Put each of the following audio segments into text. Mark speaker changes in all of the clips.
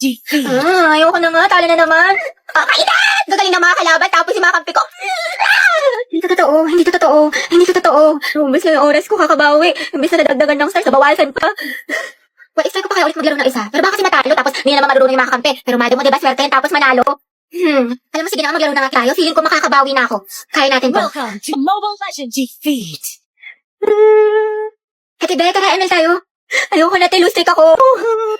Speaker 1: Ayoko na nga, talo na naman. Kainan! Gagaling na mga kalaban, tapos yung mga kampi ko. Hindi to totoo, hindi to totoo, hindi to totoo. Umbis lang yung oras ko kakabawi. Imbis na nadagdagan ng stars, nabawasan pa. Well, expect ko pa kaya ulit maglaro ng isa. Pero baka kasi matalo, tapos hindi na naman marunong yung mga kampi. Pero mado mo, diba, swerte yan, tapos manalo. Alam mo, sige na, maglaro na nga tayo. Feeling ko makakabawi na ako. Kaya natin to.
Speaker 2: Welcome to Mobile Legends Defeat.
Speaker 1: Happy Beth, tara, ML tayo. Ayoko na, lose ako.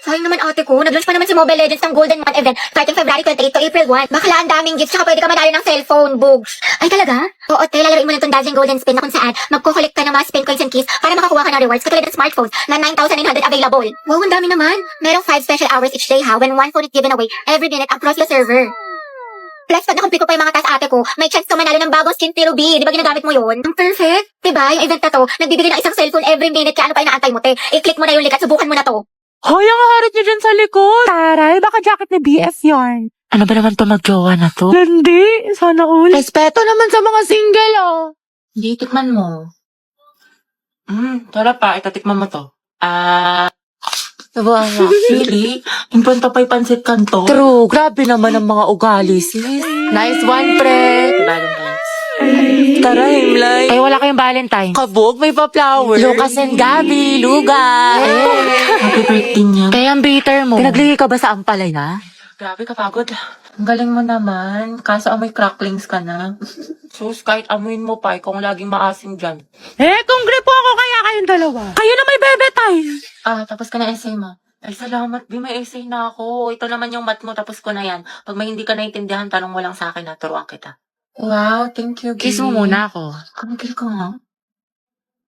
Speaker 1: Sayang naman ate ko, nag-launch pa naman si Mobile Legends ng Golden Month event starting February 28 to April 1. Bakla, ang daming gifts, tsaka pwede ka madali ng cellphone, bugs. Ay talaga? Oo, te, lalaroin mo na itong Dazzling Golden Spin na kung saan magkukolekt ka ng mga spin coins and keys para makakuha ka ng rewards katulad ng smartphones na 9,900 available. Wow, ang dami naman. Merong 5 special hours each day ha, when one phone is given away every minute across the server. Plus, pag nakumplit ko pa yung mga task ate ko, may chance ka manalo ng bagong skin Tiro B. Di ba ginagamit mo yun? Ang perfect. Diba, yung event na to, nagbibigay ng isang cellphone every minute, kaya ano pa inaantay mo, te? I-click mo na yung link at subukan mo na to.
Speaker 3: Hoy, ang harit niyo dyan sa likod. Taray, baka jacket ni BF yarn. Ano ba naman to magjowa na to? Hindi, sana all. Respeto naman sa mga single, oh.
Speaker 4: Hindi, tikman mo. Tara pa, itatikman mo to.
Speaker 3: Diba nga?
Speaker 4: Really? Impanta pa'y pansit kanto?
Speaker 3: True, grabe naman ang mga ugali, sis. Nice one, pre.
Speaker 4: Valentine's.
Speaker 3: Tara, Himlay. Ay, wala kayong Valentine. Kabog, may pa-flower. Lucas and Gabi, Luga.
Speaker 4: Happy birthday niya.
Speaker 3: Kaya ang bitter mo. Pinagligi ka ba sa ampalaya?
Speaker 4: Grabe, kapagod. Ang galing mo naman. Kaso amoy cracklings ka na. Sus, kahit amoyin mo pa, kung laging maasim dyan.
Speaker 3: Kung gripo ako kaya kayong dalawa. Kayo na may bebe time.
Speaker 4: Tapos ka na essay mo. Ay, salamat, Bi. May essay na ako. Ito naman yung math mo, tapos ko na yan. Pag may hindi ka naintindihan, tanong mo lang sa akin, naturuan kita. Wow, thank you, Bi.
Speaker 3: Kiss mo muna ako.
Speaker 4: Kamigil ko nga.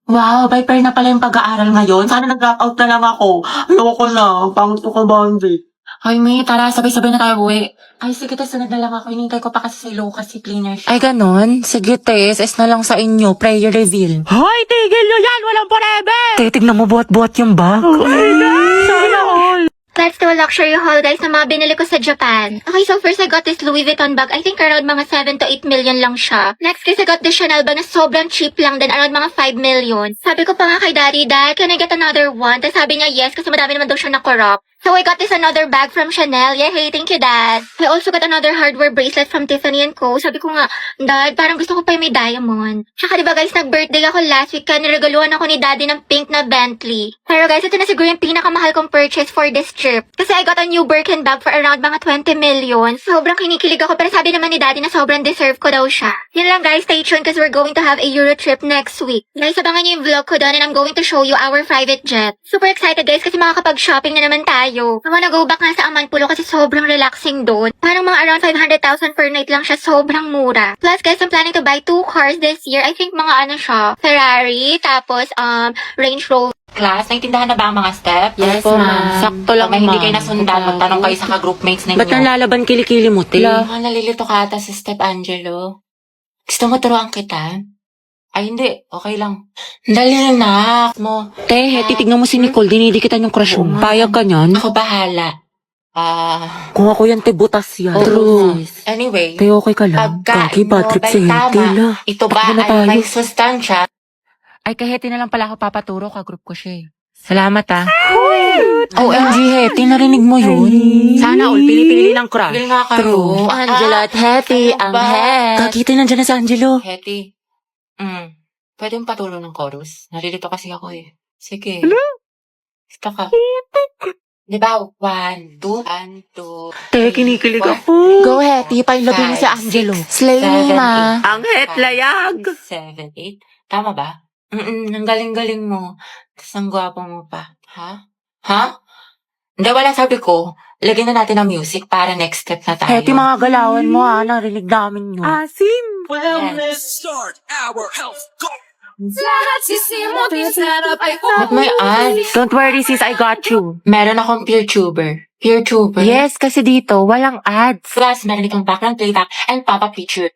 Speaker 4: Wow, by pair na pala yung pag-aaral ngayon. Sana nag-drop out na lang ako. Ayoko na. Pangit ko ka, Bambi. Ay, May, tara, sabay-sabay na tayo buwi. Ay, sige, sunod na lang ako. Hinintay ko pa kasi si Lucas, si cleaner siya.
Speaker 3: Ay, ganon? Sige, te. SS na lang sa inyo. Prayer reveal. Hoy, tigil nyo yan! Walang forever! Te, tignan mo buhat-buhat yung bag. Sana all.
Speaker 1: Let's do a luxury haul, guys, na mga binili ko sa Japan. Okay, so first I got this Louis Vuitton bag. I think around mga 7 to 8 million lang siya. Next guys, I got this Chanel bag na sobrang cheap lang din, around mga 5 million. Sabi ko pa nga kay Daddy, Dad, can I get another one? Tapos sabi niya yes, kasi madami naman daw siya na-corrupt. So I got this another bag from Chanel. Yay, thank you, Dad. I also got another hardware bracelet from Tiffany & Co. Sabi ko nga, Dad, parang gusto ko pa yung may diamond. Tsaka diba guys, nag-birthday ako last week, kaya niregaluhan ako ni Daddy ng pink na Bentley. Pero guys, ito na siguro yung pinakamahal kong purchase for this trip. Kasi I got a new Birkin bag for around mga 20 million. Sobrang kinikilig ako, pero sabi naman ni Daddy na sobrang deserve ko daw siya. Yun lang guys, stay tuned kasi we're going to have a Euro trip next week. Guys, abangan niyo yung vlog ko doon and I'm going to show you our private jet. Super excited guys kasi makakapag-shopping na naman tayo. I wanna go back nga sa Amanpulo kasi sobrang relaxing doon. Parang mga around 500,000 per night lang siya, sobrang mura. Plus guys, I'm planning to buy 2 cars this year. I think mga ano siya, Ferrari, tapos Range Rover.
Speaker 4: Class, naintindahan na ba ang mga step?
Speaker 3: Yes, ma'am. Sakto lang,
Speaker 4: Pag may hindi kayo
Speaker 3: ma'am.
Speaker 4: nasundan, magtanong kayo sa ka-groupmates ninyo.
Speaker 3: Ba't nalalaban kilikili mo, te?
Speaker 4: Nalilito ka ata si Step Angelo. Gusto mo turuan kita? Ay, hindi. Okay lang. Dali na.
Speaker 3: Te, titignan mo si Nicole, dinidikitan yung crush mo. Payag ka niyan?
Speaker 4: Ako bahala.
Speaker 3: Kung ako yan, te, butas yan.
Speaker 4: True. Anyway,
Speaker 3: Te, okay ka lang. Kaki,
Speaker 4: pagkain mo,
Speaker 3: bad trip
Speaker 4: ba'y
Speaker 3: si Henti,
Speaker 4: tama?
Speaker 3: la.
Speaker 4: Ito ba
Speaker 3: Takbo na
Speaker 4: ay
Speaker 3: tayo.
Speaker 4: may sustansya?
Speaker 3: Ay, kay Heti na lang pala ako papaturo, ka-group ko siya eh. Salamat, ah. OMG, Heti, narinig mo yun? Sana all, pili-pili ng crush.
Speaker 4: Pili nga kayo.
Speaker 3: True. Angela at Heti,
Speaker 4: ano
Speaker 3: ang
Speaker 4: ba?
Speaker 3: Het. Kakita nandiyan na sa Angelo.
Speaker 4: Hetty. Pwede yung paturo ng chorus? Nalilito kasi ako eh. Sige. Gusto ka. Di ba? 1, 2, 1, 2.
Speaker 3: Te, kinikilig ako. Go, Heti, pailabing mo si Angelo. Slay me, ma. Ang Het layag.
Speaker 4: 7, 8. Tama ba? Ang galing-galing mo. Tapos ang gwapo mo pa. Ha? Hindi, wala sabi ko. Lagyan na natin ang music para next step na tayo.
Speaker 3: Heti, mga galawan mo, narinig namin yun. Asim.
Speaker 4: Yes.
Speaker 5: Start our health goal.
Speaker 4: Ba't may ads?
Speaker 3: Don't worry, sis, I got you.
Speaker 4: Meron akong PeerTuber. PeerTuber?
Speaker 3: Yes, kasi dito, walang ads.
Speaker 4: Plus, meron itong background playback and pop-up feature.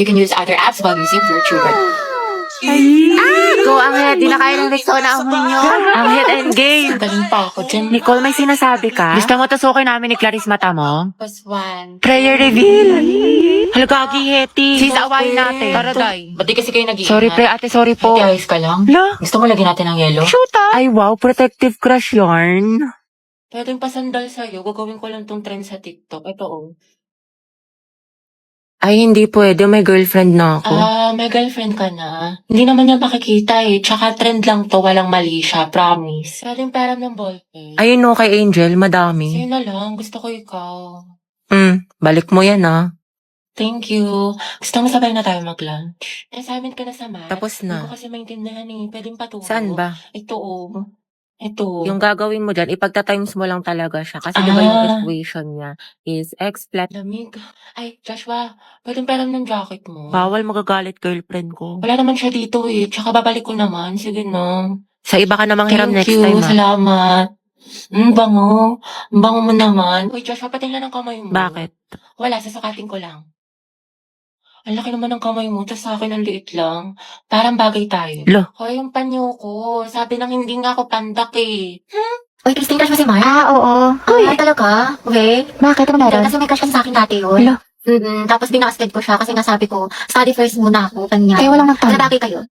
Speaker 4: You can use other apps while using PeerTuber.
Speaker 3: Go, ang Het. Di na kaya ng Rexona amoy nyo. Ang Het Endgame.
Speaker 4: Galing pa ako dyan.
Speaker 3: Nicole, may sinasabi ka? Gusto mo tusukin namin ni Clarice mata mo?
Speaker 4: Plus 1.
Speaker 3: Prayer reveal. Halagagi, Heti. Sis, awayin natin. Tara, day.
Speaker 4: Ba't di kasi kayo nag-iingat?
Speaker 3: Sorry, pre, ate, sorry po.
Speaker 4: Ate, ayos ka lang?
Speaker 3: La,
Speaker 4: Gusto mo lagyan natin ng yellow?
Speaker 3: shoot ah. Ay, wow, protective crush yarn.
Speaker 4: Pwedeng pasandal sa'yo. Gagawin ko lang tong trend sa TikTok. Ito, oh.
Speaker 3: Ay, hindi pwede. May girlfriend na ako.
Speaker 4: May girlfriend ka na. Hindi naman niya makikita eh. Tsaka trend lang to. Walang mali siya. Promise. Pwedeng pera ng ballpen.
Speaker 3: Ayun no, kay Angel, madami.
Speaker 4: Sa'yo na lang. Gusto ko ikaw.
Speaker 3: Balik mo yan ah.
Speaker 4: Thank you. Gusto mo sabay na tayo mag-lunch? Assignment ka na sa math.
Speaker 3: Tapos na.
Speaker 4: Hindi ko kasi maintindihan eh. Pwedeng paturo.
Speaker 3: Saan ba?
Speaker 4: Ito, oh. Ito.
Speaker 3: Yung gagawin mo dyan, ipagtatimes mo lang talaga siya. Kasi di ba yung equation niya is x plus...
Speaker 4: Lamig. Ay, Joshua. Pwedeng peram ng jacket mo.
Speaker 3: Bawal magagalit girlfriend ko.
Speaker 4: Wala naman siya dito eh. Tsaka babalik ko naman. Sige na.
Speaker 3: Sa iba ka namang hiram next
Speaker 4: Thank you.
Speaker 3: time ah.
Speaker 4: Salamat. Bango. Bango mo naman. Uy, Joshua, patingnan ng kamay mo.
Speaker 3: Bakit?
Speaker 4: Wala, sasukatin ko lang. Ang laki naman ng kamay mo, tas sa akin ang liit lang. Parang bagay tayo.
Speaker 3: Lo.
Speaker 4: Hoy, yung panyo ko. Sabi nang hindi nga ako pandak eh.
Speaker 1: Uy, Christine, crush mo si Mark? Oo. Ay, talaga? Okay. Bakit? Ano meron? Kasi may crush kasi sa akin dati yun. Tapos binasted ko siya kasi nga sabi ko, study first muna ako, kanya. Kaya walang nagtanong. Nabagay kayo?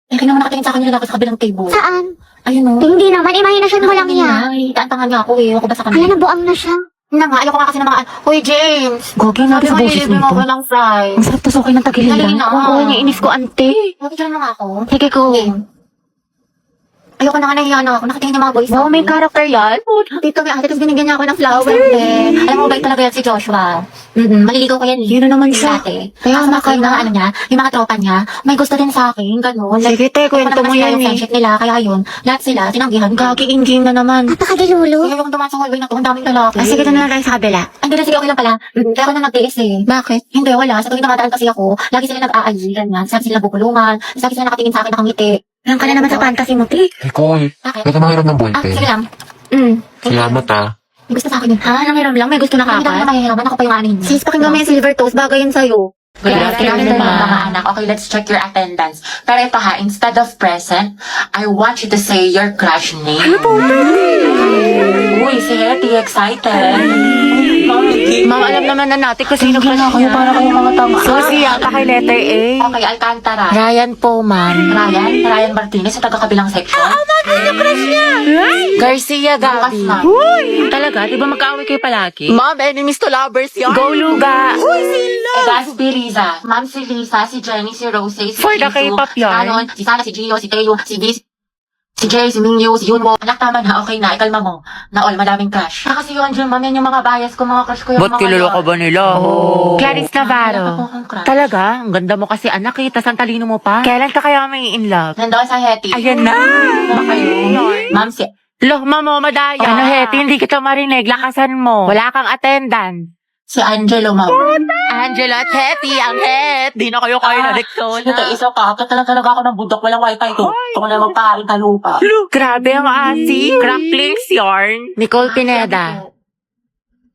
Speaker 1: Eh, kaya naman nakatingin sa akin yung lalaki sa kabilang table. Saan? Ayun o. Hindi naman, imahinasyon mo lang yan. Taan pa nga niya ako eh, ako ba sa kanya? Kaya nabuang na siya. Na nga, ayoko nga kasi ng mga, Hoy, James!
Speaker 3: Gogi nga sa boses
Speaker 1: mo
Speaker 3: nito.
Speaker 1: ako ng fries.
Speaker 3: Ang sarap tusukin ng tagiliran.
Speaker 1: Dali na.
Speaker 3: Oo, niinis ko ante.
Speaker 1: Nakikita mo nga ako. Sige ko. Ayoko na nga nahiya na ako. Nakatingin yung mga boys. Wow, may character yan. Dito may ate, tapos binigyan niya ako ng flower. Alam mo, bait talaga yan si Joshua. Maliligaw ko yan. Yun na naman siya. Kaya mga na ano niya, yung mga tropa niya, may gusto din sa akin. Ganun. Sige, te, kwento mo yan eh. Friendship nila, kaya yun, lahat sila, tinanggihan. Gagi, in-game na naman. Napakadilulo. Kaya yung dumaan sa hallway na to, ang daming lalaki. Sige, doon na tayo sa kabila. Hindi na, sige, okay lang pala. Kaya ako na nagtiis eh. Bakit? Hindi, wala. Sa tuwing dumadaan kasi ako, lagi sila nag-aali, ganyan. Sabi sila bubulungan, sabi sila nakatingin sa akin, nakangiti. Lang ka na naman sa fantasy mo, te.
Speaker 6: Nicole,
Speaker 1: Bakit?
Speaker 6: ba't mahiram ng
Speaker 1: Ah,
Speaker 6: ballpen?
Speaker 1: sige lang.
Speaker 6: Salamat ah.
Speaker 1: May gusto sa akin yun. Ha? Nangiram lang? May gusto na ka? Hindi na mahihiraman. Ako pa yung anin. Sis, pakinggan mo yung silver toast. Bagay yun sa'yo.
Speaker 4: Good afternoon,
Speaker 1: Good afternoon,
Speaker 4: mga anak. Okay, let's check your attendance. Pero ito ha, instead of present, I want you to say your crush name. Ano po? Uy, si Hetty, excited.
Speaker 3: Ma'am, alam naman na natin kung sino crush niya.
Speaker 4: Para kayong mga tama.
Speaker 3: Susi, yata kay letter A.
Speaker 4: Okay, Alcantara.
Speaker 3: Ryan po, ma'am.
Speaker 4: Ryan Martinez sa taga-kabilang section.
Speaker 3: Garcia
Speaker 4: Bukas
Speaker 3: Gabi.
Speaker 4: na.
Speaker 3: Talaga? Di ba magkaaway kayo palagi?
Speaker 4: Ma'am, enemies to lovers yun.
Speaker 3: Go, Luga!
Speaker 4: Gaspi Riza. Ma'am, si Lisa, si Jenny, si Rose, si
Speaker 3: For the
Speaker 4: Jisoo,
Speaker 3: K-pop yarn.
Speaker 4: Anon, si Sana, si Gio, si Teo, si Bis, si Jay, si Mingyu, si Yunwo. Anak, tama na. Okay na. Ikalma mo. Na all, madaming crush. Kasi yung Angel, ma'am, yan yung mga bias ko, mga crush ko yung
Speaker 3: Ba't
Speaker 4: mga
Speaker 3: kilala
Speaker 4: yun.
Speaker 3: ka ba nila? Clarice
Speaker 4: Wala
Speaker 3: Navarro.
Speaker 4: pa po akong crush.
Speaker 3: Talaga? Ang ganda mo kasi anak eh. Tas ang talino mo pa. Kailan ka kaya may in love?
Speaker 4: Nandoon sa Hetty.
Speaker 3: Ayan na.
Speaker 4: Ba kayo? Ma'am, si...
Speaker 3: Loh, mamo, madaya. Ano, Hetty, hindi kita marinig. Lakasan mo. Wala kang attendant.
Speaker 4: Si Angelo, ma'am.
Speaker 3: Angela at Hetty, ang het. Di na kayo kayo na leksyon.
Speaker 4: Ito, isa pa. Talaga ako ng bundok. Walang wifi to. Ito ko na magpaharing talupa.
Speaker 3: Grabe ang asi. Cracklings yarn. Nicole Pineda.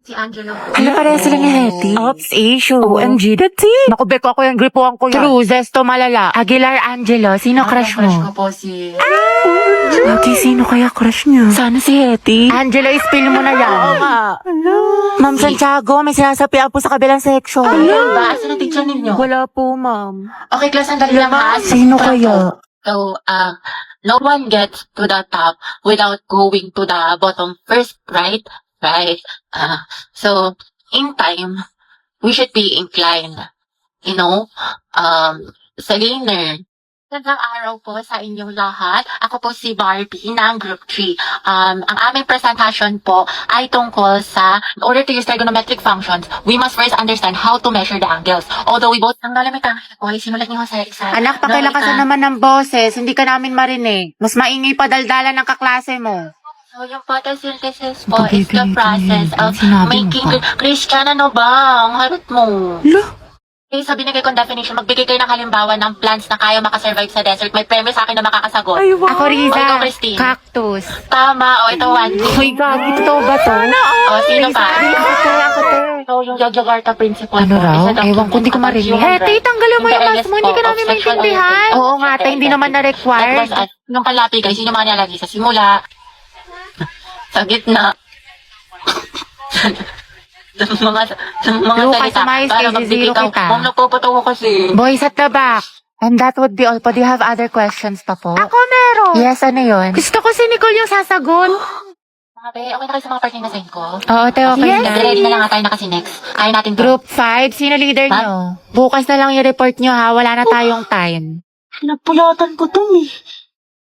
Speaker 4: Si Angelo.
Speaker 3: Ano pareha sila ni Hetty? Ops, issue. OMG, that's it. Naku, beko ako yan. Gripuan ko yan. True, Zesto Malala. Aguilar Angelo. Sino crush
Speaker 4: Crush ko
Speaker 3: mo?
Speaker 4: po si...
Speaker 3: Ate, sino kaya crush niya? Sana si Hetty. Angelo, ispill mo na yan. Oo nga. Ma'am Santiago, may sinasapian po sa kabilang section.
Speaker 4: Ano ba? Asa na teacher ninyo?
Speaker 3: Wala po, ma'am.
Speaker 4: Okay, class, ang dali lang ha.
Speaker 3: Sino kaya?
Speaker 4: So, no one gets to the top without going to the bottom first, right? Right. So, in time, we should be inclined. You know, sa learner. Magandang araw po sa inyong lahat. Ako po si Barbie ng Group 3. Ang aming presentation po ay tungkol sa, in order to use trigonometric functions, we must first understand how to measure the angles. Although we both, ang lalamig ang ay sinulat niyo sa isa.
Speaker 3: Anak, pakilakasan naman ng boses. Hindi ka namin marinig. Mas maingay pa daldalan ng kaklase mo.
Speaker 4: So, yung photosynthesis po is the process of making... Christian, ano ba? Ang harot mo. Okay, sa binigay kong definition, magbigay kayo ng halimbawa ng plants na kaya makasurvive sa desert. May premyo sa akin na makakasagot.
Speaker 3: Ako, Riza.
Speaker 4: O, ikaw, Christine.
Speaker 3: Cactus.
Speaker 4: Tama. O, ito, Wendy.
Speaker 3: Uy, gagi. Totoo ba to?
Speaker 4: O, sino pa?
Speaker 3: Ako, te.
Speaker 4: So, yung Jakarta principle
Speaker 3: Ano
Speaker 4: po
Speaker 3: raw?
Speaker 4: is a document
Speaker 3: Ewan ko, hindi ko
Speaker 4: about
Speaker 3: marinig.
Speaker 4: human rights.
Speaker 3: tanggalin mo
Speaker 4: In the
Speaker 3: yung mask
Speaker 4: earliest
Speaker 3: mo. Hindi
Speaker 4: po
Speaker 3: ka
Speaker 4: of
Speaker 3: namin
Speaker 4: sexual
Speaker 3: maintindihan.
Speaker 4: orientation.
Speaker 3: Oo nga, te. Hindi naman
Speaker 4: That
Speaker 3: na-required.
Speaker 4: was yung kalapi, guys. Yun yung mga nilalagay sa simula. Sa gitna. ng mga
Speaker 3: Lucas,
Speaker 4: salita.
Speaker 3: sumayos
Speaker 4: Para
Speaker 3: kay
Speaker 4: magbigay
Speaker 3: zero
Speaker 4: ka.
Speaker 3: kita.
Speaker 4: Ma'am, nagpapatawa kasi.
Speaker 3: Boys at the back. And that would be all po. Do you have other questions pa po? Ako meron. Yes, ano yun? Gusto ko si Nicole yung sasagot.
Speaker 4: Okay na kayo sa mga partner na send ko?
Speaker 3: Oo, te, okay.
Speaker 1: Yes,
Speaker 3: na.
Speaker 4: Ready na lang nga tayo na kasi next. Ayaw natin to.
Speaker 3: Group 5, sino leader
Speaker 4: Ha?
Speaker 3: nyo? Bukas na lang i-report nyo ha, wala na tayong time.
Speaker 4: Napuyatan ko to eh.